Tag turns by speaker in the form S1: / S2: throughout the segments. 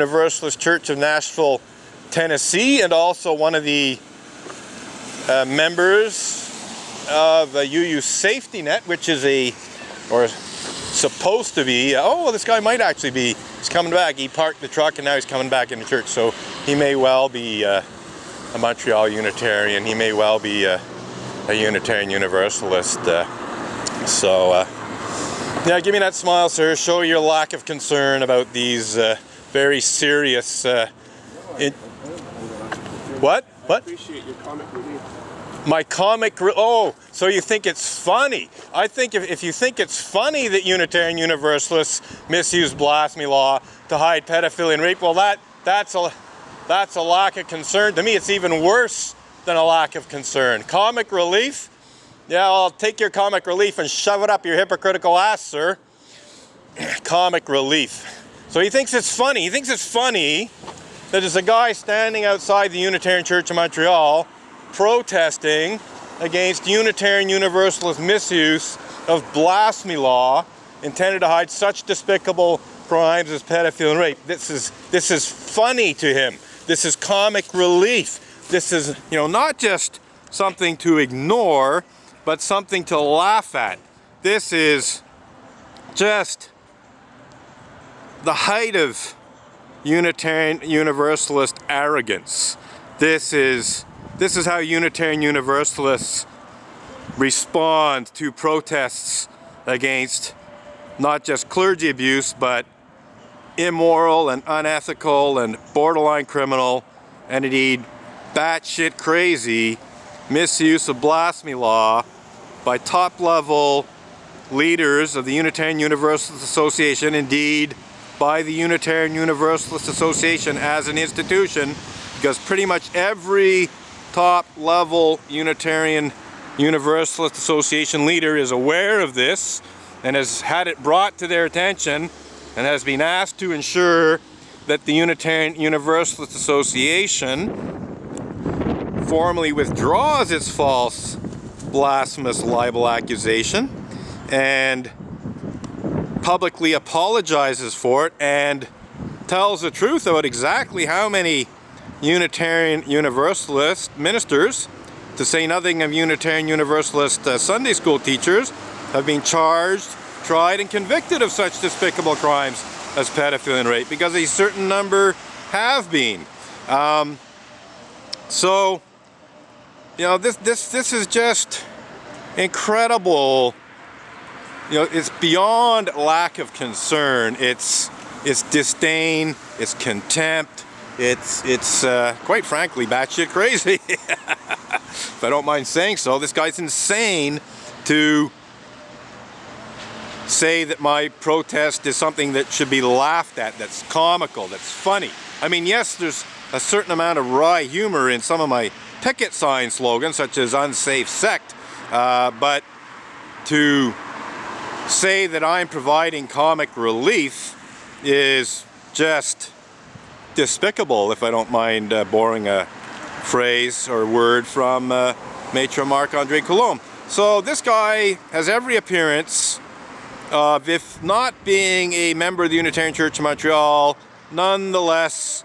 S1: Universalist Church of Nashville, Tennessee, and also one of the members of UU Safety Net, which is or supposed to be, oh, this guy might actually be, he's coming back. He parked the truck and now he's coming back into church, so he may well be a Montreal Unitarian. He may well be a Unitarian Universalist. Yeah, give me that smile, sir. Show your lack of concern about these very serious. What?
S2: I appreciate your comic relief.
S1: My oh, so you think it's funny? I think if you think it's funny that Unitarian Universalists misuse blasphemy law to hide pedophilia and rape, well, that's a lack of concern. To me, it's even worse than a lack of concern. Comic relief? Yeah, I'll take your comic relief and shove it up your hypocritical ass, sir. Comic relief. So he thinks it's funny. He thinks it's funny that there's a guy standing outside the Unitarian Church of Montreal protesting against Unitarian Universalist misuse of blasphemy law intended to hide such despicable crimes as pedophilia and rape. This is funny to him. This is comic relief. This is, not just something to ignore, but something to laugh at. This is just the height of Unitarian Universalist arrogance. This is how Unitarian Universalists respond to protests against not just clergy abuse, but immoral and unethical and borderline criminal and indeed batshit crazy misuse of blasphemy law by top-level leaders of the Unitarian Universalist Association, indeed by the Unitarian Universalist Association as an institution, because pretty much every top-level Unitarian Universalist Association leader is aware of this and has had it brought to their attention and has been asked to ensure that the Unitarian Universalist Association formally withdraws its false blasphemous libel accusation and publicly apologizes for it and tells the truth about exactly how many Unitarian Universalist ministers, to say nothing of Unitarian Universalist Sunday school teachers, have been charged, tried, and convicted of such despicable crimes as pedophilia and rape, because a certain number have been. This is just incredible. It's beyond lack of concern. It's disdain. It's contempt. It's quite frankly batshit crazy. If I don't mind saying so. This guy's insane to say that my protest is something that should be laughed at, that's comical, that's funny. I mean, yes, there's a certain amount of wry humor in some of my picket sign slogans, such as unsafe sect, but to say that I'm providing comic relief is just despicable, if I don't mind borrowing a phrase or word from Maître Marc-André Coulombe. So this guy has every appearance of, if not being a member of the Unitarian Church of Montreal, nonetheless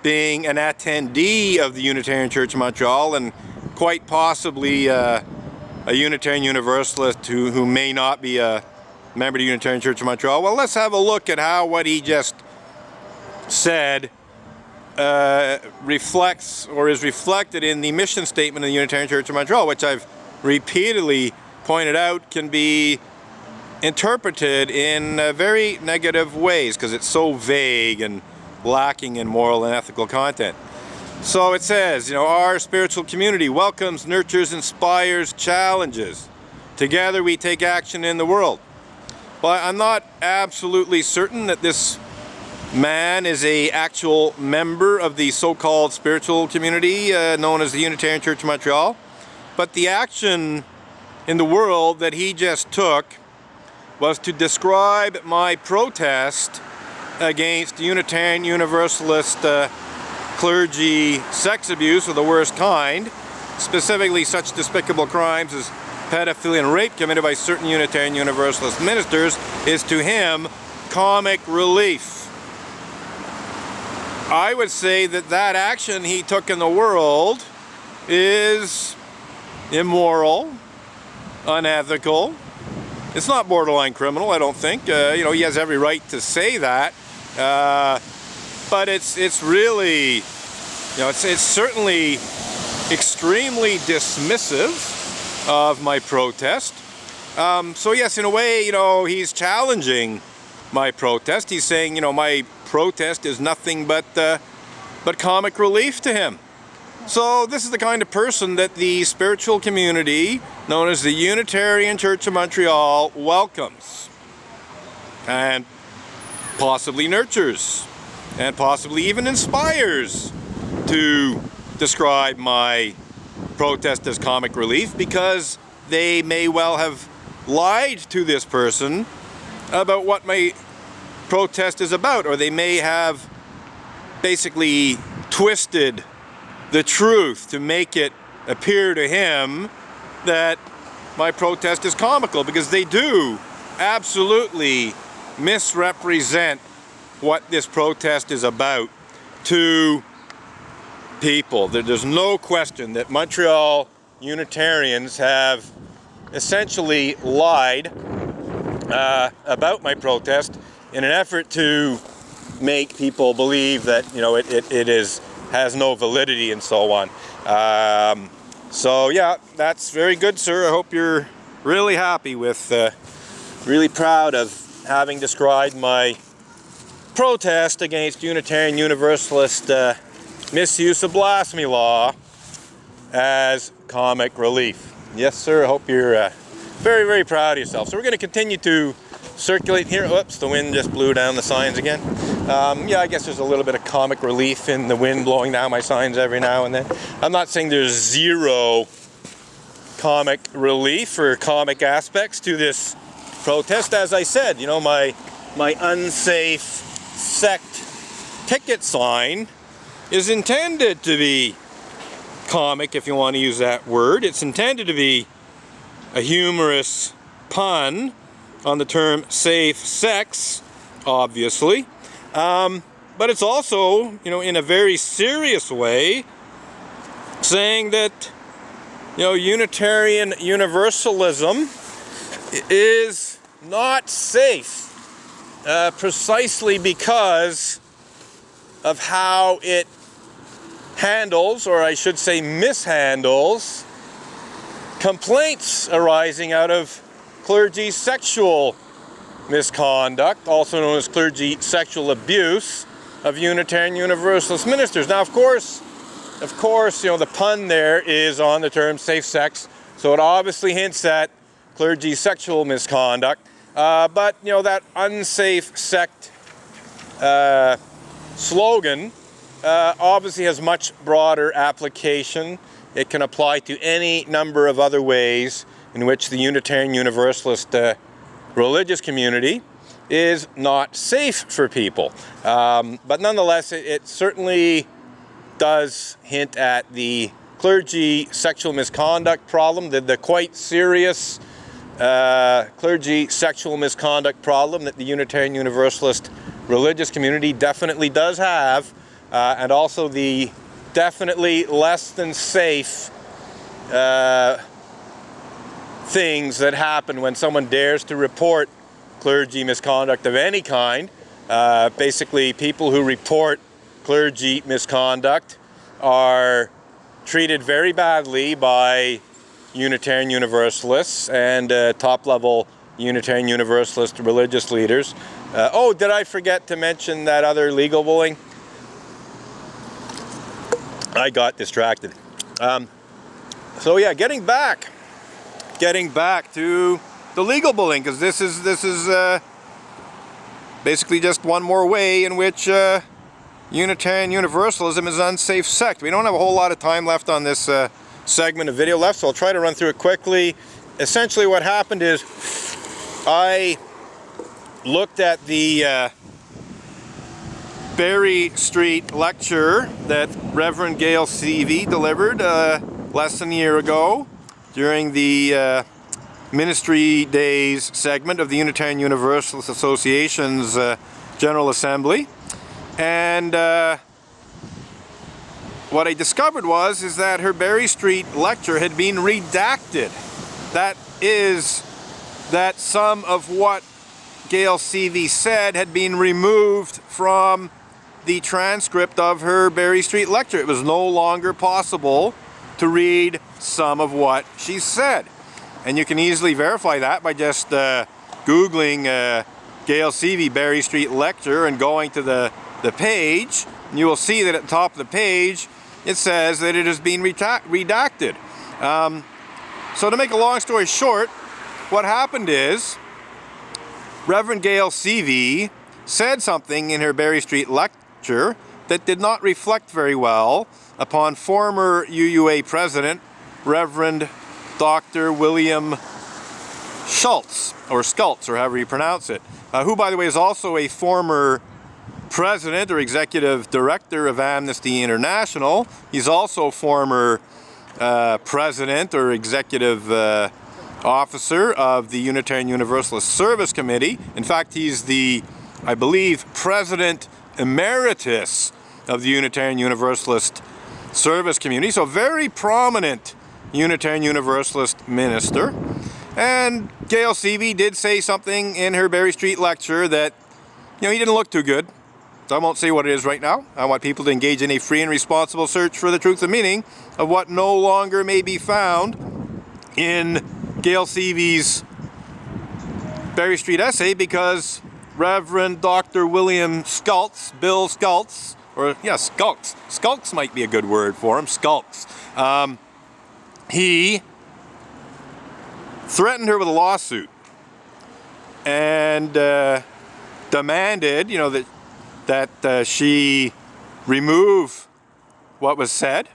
S1: being an attendee of the Unitarian Church of Montreal, and quite possibly a Unitarian Universalist who may not be a member of the Unitarian Church of Montreal. Well, let's have a look at how what he just said reflects or is reflected in the mission statement of the Unitarian Church of Montreal, which I've repeatedly pointed out can be interpreted in very negative ways because it's so vague and lacking in moral and ethical content. So it says, our spiritual community welcomes, nurtures, inspires, challenges. Together we take action in the world. But I'm not absolutely certain that this man is an actual member of the so-called spiritual community known as the Unitarian Church of Montreal. But the action in the world that he just took was to describe my protest against Unitarian Universalist clergy sex abuse of the worst kind, specifically such despicable crimes as pedophilia and rape committed by certain Unitarian Universalist ministers, is to him comic relief. I would say that that action he took in the world is immoral, unethical. It's not borderline criminal, I don't think. You know, he has every right to say that. But it's really, you know, it's certainly extremely dismissive of my protest. So yes, in a way, you know, he's challenging my protest. He's saying, you know, my protest is nothing but comic relief to him. So this is the kind of person that the spiritual community known as the Unitarian Church of Montreal welcomes and possibly nurtures and possibly even inspires to describe my protest as comic relief, because they may well have lied to this person about what my protest is about, or they may have basically twisted the truth to make it appear to him that my protest is comical, because they do absolutely misrepresent what this protest is about to people. There's no question that Montreal Unitarians have essentially lied about my protest in an effort to make people believe that, you know, it has no validity and so on. So yeah, that's very good, sir. I hope you're really happy with, really proud of having described my protest against Unitarian Universalist misuse of blasphemy law as comic relief. Yes, sir. I hope you're very, very proud of yourself. So we're going to continue to circulate here. Oops, the wind just blew down the signs again. Yeah, I guess there's a little bit of comic relief in the wind blowing down my signs every now and then. I'm not saying there's zero comic relief or comic aspects to this protest. As I said, you know, my unsafe sect ticket sign is intended to be comic, if you want to use that word. It's intended to be a humorous pun on the term safe sex, obviously. But it's also, you know, in a very serious way, saying that, you know, Unitarian Universalism is not safe, precisely because of how it handles, or I should say mishandles, complaints arising out of clergy sexual misconduct, also known as clergy sexual abuse of Unitarian Universalist ministers. Now, of course, you know, the pun there is on the term safe sex, so it obviously hints at clergy sexual misconduct. But, you know, that unsafe sect slogan obviously has much broader application. It can apply to any number of other ways in which the Unitarian Universalist religious community is not safe for people. But nonetheless, it certainly does hint at the clergy sexual misconduct problem, the quite serious clergy sexual misconduct problem that the Unitarian Universalist religious community definitely does have, and also the definitely less than safe things that happen when someone dares to report clergy misconduct of any kind. Basically, people who report clergy misconduct are treated very badly by Unitarian Universalists and top-level Unitarian Universalist religious leaders. Oh, did I forget to mention that other legal bullying? I got distracted. So yeah, getting back to the legal bullying, because this is basically just one more way in which Unitarian Universalism is an unsafe sect. We don't have a whole lot of time left on this segment of video left, so I'll try to run through it quickly. Essentially what happened is I looked at the Berry Street lecture that Reverend Gail C.V. delivered less than a year ago during the Ministry Days segment of the Unitarian Universalist Association's General Assembly. And
S3: what I discovered is that her Berry Street lecture had been redacted. That is, that some of what Gail Seavey said had been removed from the transcript of her Berry Street lecture. It was no longer possible to read some of what she said. And you can easily verify that by just Googling Gail Seavey Berry Street lecture and going to the page. And you will see that at the top of the page it says that it has been redacted. So to make a long story short, what happened is Reverend Gail Seavey said something in her Berry Street lecture that did not reflect very well upon former UUA president, Reverend Dr. William Schultz, or Skultz, or however you pronounce it, who, by the way, is also a former president or executive director of Amnesty International. He's also former president or executive officer of the Unitarian Universalist Service Committee. In fact, he's the, I believe, president emeritus of the Unitarian Universalist Service Community. So very prominent Unitarian Universalist minister. And Gail Seavey did say something in her Berry Street lecture that, he didn't look too good. So I won't say what it is right now. I want people to engage in a free and responsible search for the truth and meaning of what no longer may be found in Gail Seavey's Berry Street essay, because Reverend Dr. William Skultz, Bill Skultz, Skultz might be a good word for him, Skultz. He threatened her with a lawsuit and demanded, that she remove what was said.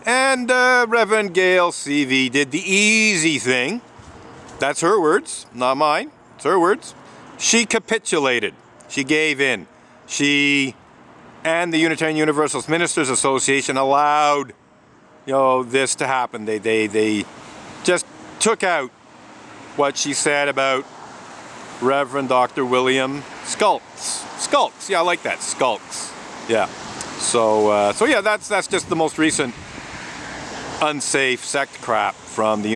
S3: And Reverend Gail Seavey did the easy thing. That's her words, not mine. It's her words. She capitulated. She gave in. She and the Unitarian Universalist Ministers Association allowed, this to happen. They just took out what she said about Reverend Dr. William Skultz. Skultz, yeah, I like that. Skultz, yeah. So yeah, that's just the most recent unsafe sect crap from the